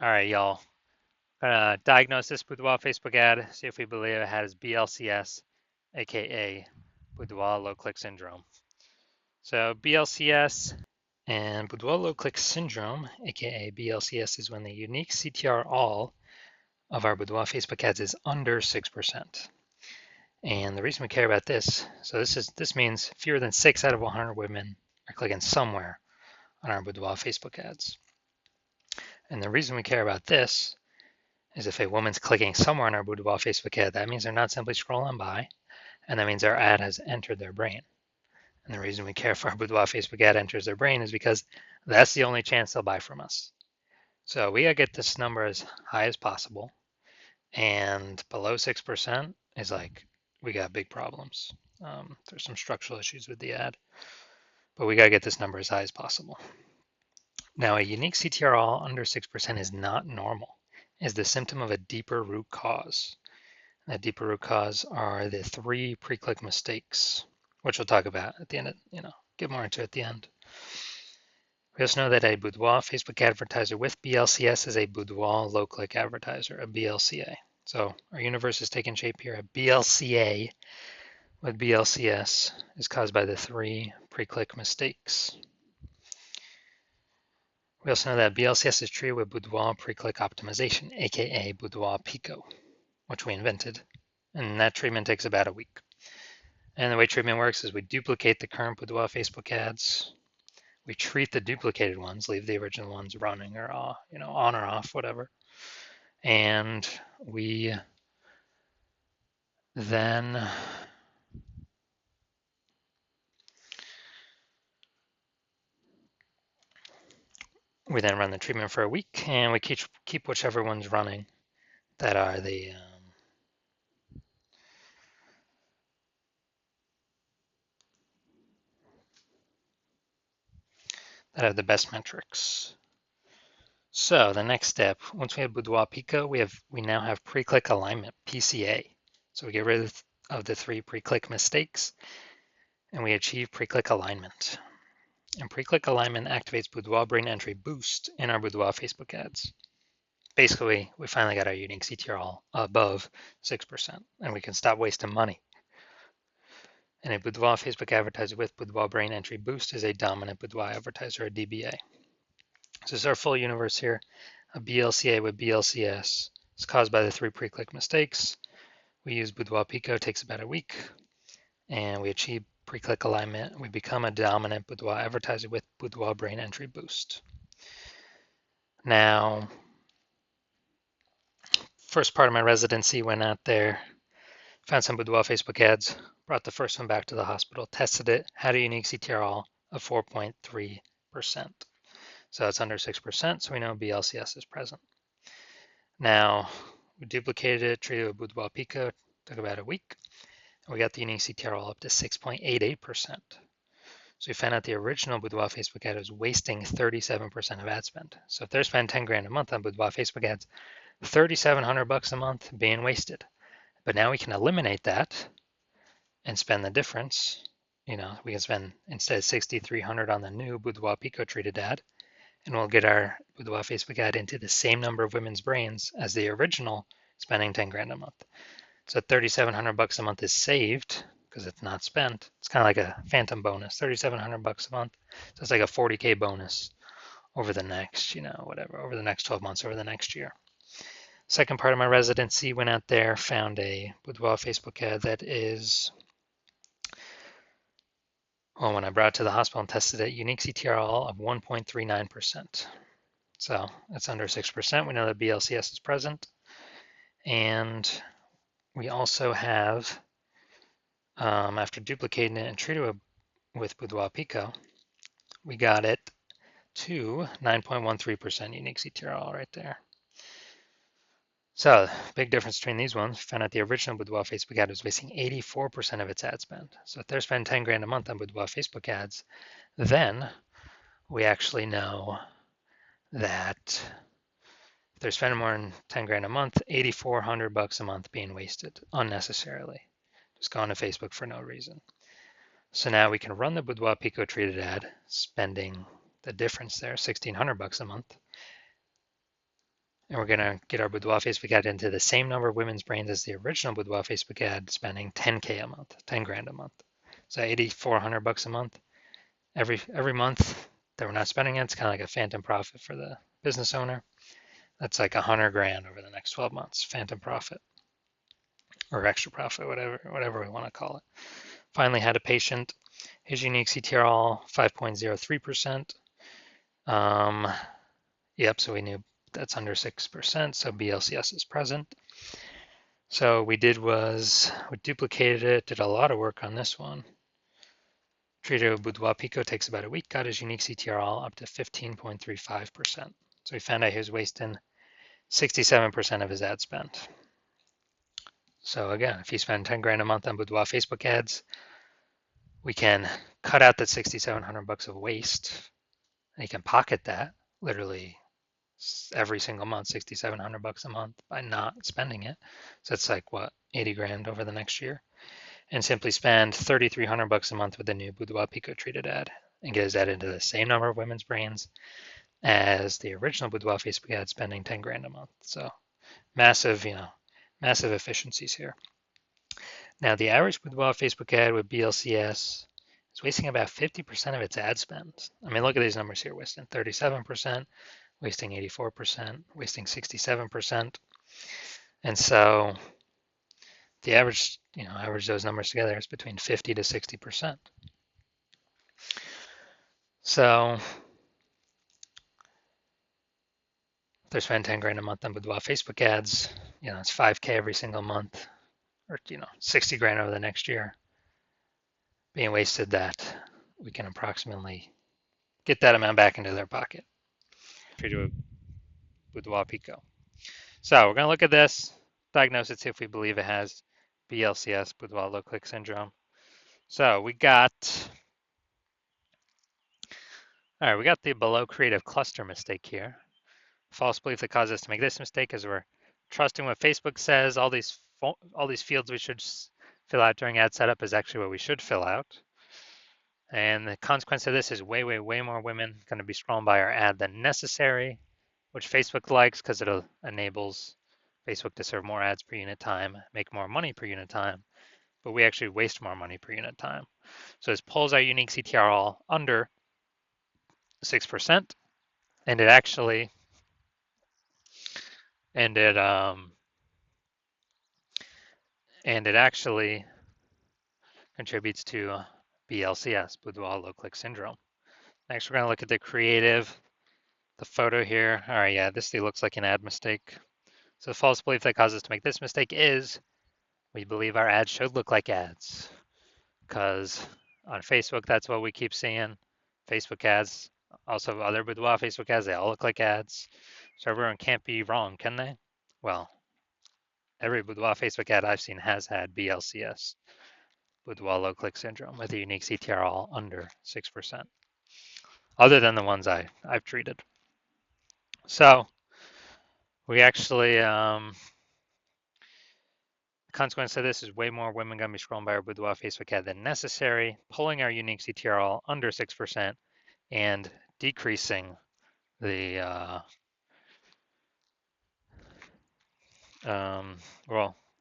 All right, y'all. Diagnose this Boudoir Facebook ad, see if we believe it has BLCS, aka Boudoir low click syndrome. So, BLCS and Boudoir low click syndrome, aka BLCS, is when the unique CTR all of our Boudoir Facebook ads is under 6%. And the reason we care about this, so this means fewer than 6 out of 100 women are clicking somewhere on our Boudoir Facebook ads. And the reason we care about this is if a woman's clicking somewhere on our Boudoir Facebook ad, that means they're not simply scrolling by, and that means our ad has entered their brain. And the reason we care if our Boudoir Facebook ad enters their brain is because that's the only chance they'll buy from us. So we gotta get this number as high as possible, and below 6% is like we got big problems. There's some structural issues with the ad, but we gotta get this number as high as possible. Now, a unique CTRL under 6% is not normal. It's the symptom of a deeper root cause. That deeper root cause are the 3 pre-click mistakes, which we'll talk about at the end, get more into at the end. We also know that a Boudoir Facebook advertiser with BLCS is a Boudoir low-click advertiser, a BLCA. So our universe is taking shape here. A BLCA with BLCS is caused by the 3 pre-click mistakes. We also know that BLCS is treated with Boudoir pre-click optimization, aka Boudoir Pico, which we invented, and that treatment takes about a week. And the way treatment works is we duplicate the current Boudoir Facebook ads. We treat the duplicated ones, leave the original ones running or on or off, whatever. And we then run the treatment for a week, and we keep whichever ones running that are the that have the best metrics. So the next step, once we have Boudoir Pico, we now have pre-click alignment, PCA. So we get rid of the 3 pre-click mistakes, and we achieve pre-click alignment. And pre-click alignment activates Boudoir brain entry boost in our Boudoir Facebook ads. Basically, we finally got our unique CTR above 6%, and we can stop wasting money. And a Boudoir Facebook advertiser with Boudoir brain entry boost is a dominant Boudoir advertiser, a DBA. So this is our full universe here. A BLCA with BLCS is caused by the 3 pre-click mistakes. We use Boudoir Pico, takes about a week, and we achieve pre-click alignment. We become a dominant Boudoir advertiser with Boudoir brain entry boost. Now, first part of my residency, went out there, found some Boudoir Facebook ads, brought the first one back to the hospital, tested it, had a unique CTRL of 4.3%. So it's under 6%, so we know BLCS is present. Now, we duplicated it, treated it with Boudoir Pico, took about a week, and we got the unique CTRL up to 6.88%. So we found out the original Boudoir Facebook ad was wasting 37% of ad spend. So if they're spending 10 grand a month on Boudoir Facebook ads, 3,700 bucks a month being wasted. But now we can eliminate that and spend the difference. We can spend instead 6,300 on the new Boudoir Pico treated ad, and we'll get our Boudoir Facebook ad into the same number of women's brains as the original spending 10 grand a month. So 3,700 bucks a month is saved because it's not spent. It's kind of like a phantom bonus, 3,700 bucks a month. So it's like a 40K bonus over the next, over the next 12 months, over the next year. Second part of my residency, went out there, found a Boudoir Facebook ad that is, well, when I brought it to the hospital and tested it, unique CTRL of 1.39%. So it's under 6%. We know that BLCS is present. And we also have, after duplicating it and treating it with Boudoir Pico, we got it to 9.13% unique CTRL right there. So big difference between these ones. We found out the original Boudoir Facebook ad was wasting 84% of its ad spend. So if they're spending 10 grand a month on Boudoir Facebook ads, then we actually know that if they're spending more than 10 grand a month, 8,400 bucks a month being wasted unnecessarily, just going to Facebook for no reason. So now we can run the Boudoir Pico treated ad, spending the difference there, 1,600 bucks a month, And we're going to get our Boudoir Facebook ad into the same number of women's brains as the original Boudoir Facebook ad, spending 10K a month, 10 grand a month. So 8,400 bucks a month. Every month that we're not spending it, it's kind of like a phantom profit for the business owner. That's like 100 grand over the next 12 months, phantom profit or extra profit, whatever we want to call it. Finally had a patient. His unique CTRL 5.03%. Yep, so we knew that's under 6%, so BLCS is present. So we did was we duplicated it, did a lot of work on this one. Treated with Boudoir Pico, takes about a week, got his unique CTRL up to 15.35%. So we found out he was wasting 67% of his ad spend. So again, if you spend 10 grand a month on Boudoir Facebook ads, we can cut out that 6,700 bucks of waste, and you can pocket that literally every single month, 6,700 bucks a month by not spending it. So it's like what, 80 grand over the next year, and simply spend 3,300 bucks a month with the new Boudoir Pico treated ad and get his ad into the same number of women's brains as the original Boudoir Facebook ad, spending 10 grand a month. So massive, massive efficiencies here. Now the average Boudoir Facebook ad with BLCS is wasting about 50% of its ad spend. I mean, look at these numbers here, wasting 37%, wasting 84%, wasting 67%. And so the average, average those numbers together is between 50 to 60%. So if they're spending 10 grand a month on Boudoir Facebook ads, it's 5K every single month, or 60 grand over the next year being wasted, that we can approximately get that amount back into their pocket. Treated with Boudoir Pico. So we're going to look at this, diagnose it, see if we believe it has BLCS, Boudoir low click syndrome. So we got the below creative cluster mistake here. False belief that causes us to make this mistake is we're trusting what Facebook says. All these fields we should fill out during ad setup is actually what we should fill out. And the consequence of this is way, way, way more women going to be scrolling by our ad than necessary, which Facebook likes because it enables Facebook to serve more ads per unit time, make more money per unit time, but we actually waste more money per unit time. So this pulls our unique CTRL under 6%, and it actually contributes to BLCS, Boudoir low click syndrome. Next, we're going to look at the creative, the photo here. All right, yeah, this looks like an ad mistake. So the false belief that causes us to make this mistake is we believe our ads should look like ads, because on Facebook, that's what we keep seeing. Facebook ads, also other Boudoir Facebook ads, they all look like ads. So everyone can't be wrong, can they? Well, every Boudoir Facebook ad I've seen has had BLCS, Boudoir low click syndrome, with a unique CTRL under 6%, other than the ones I've treated. So we actually, the consequence of this is way more women going to be scrolling by our Boudoir Facebook ad than necessary, pulling our unique CTRL under 6% and decreasing the,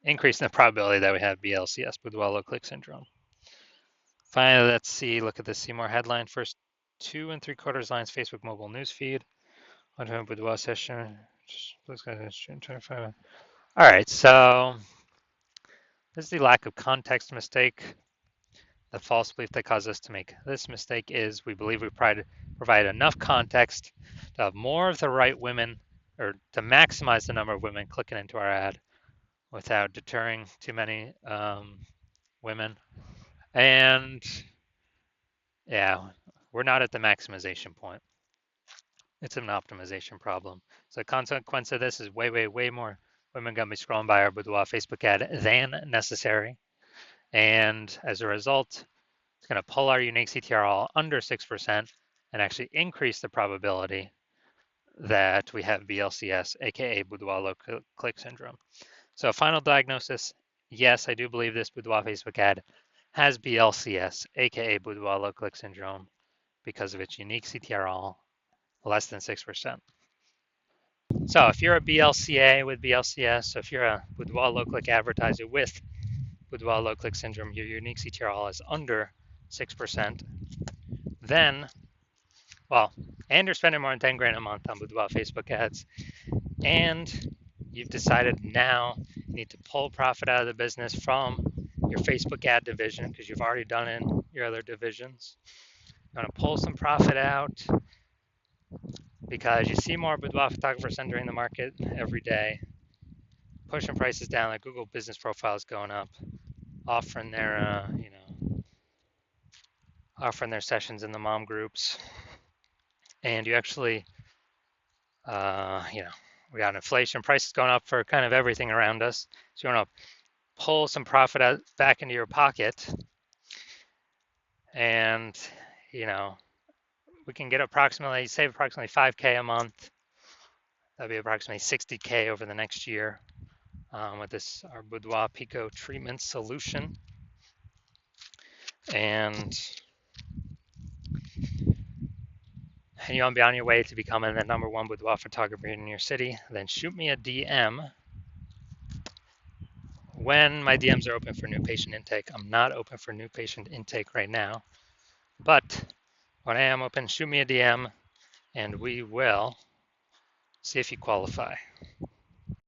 increasing the probability that we have BLCS, Boudoir low click syndrome. Finally, let's look at the see more headline. First 2 3/4 lines, Facebook mobile newsfeed. Boudoir session. All right, so this is the lack of context mistake. The false belief that caused us to make this mistake is we believe we provide enough context to have more of the right women, or to maximize the number of women clicking into our ad without deterring too many women. And yeah, we're not at the maximization point. It's an optimization problem. So the consequence of this is way, way, way more women going to be scrolling by our Boudoir Facebook ad than necessary. And as a result, it's going to pull our unique CTRL under 6% and actually increase the probability that we have BLCS, aka Boudoir low click syndrome. So final diagnosis, yes, I do believe this Boudoir Facebook ad has BLCS, aka Boudoir low click syndrome, because of its unique CTRL less than 6%. So if you're a BLCA with BLCS, so if you're a Boudoir low click advertiser with Boudoir low click syndrome, your unique CTRL is under 6%, then, well, and you're spending more than 10 grand a month on Boudoir Facebook ads, and you've decided now you need to pull profit out of the business from your Facebook ad division because you've already done it in your other divisions. You want to pull some profit out because you see more boudoir photographers entering the market every day, pushing prices down. Like Google Business Profile is going up, offering their, offering their sessions in the mom groups, and you actually, we got inflation, prices going up for kind of everything around us. So you want to pull some profit out, back into your pocket, and we can get save approximately 5K a month. That'd be approximately 60K over the next year with our Boudoir Pico treatment solution. And you want to be on your way to becoming the #1 boudoir photographer in your city, then shoot me a DM when my DMs are open for new patient intake. I'm not open for new patient intake right now, but when I am open, shoot me a DM and we will see if you qualify.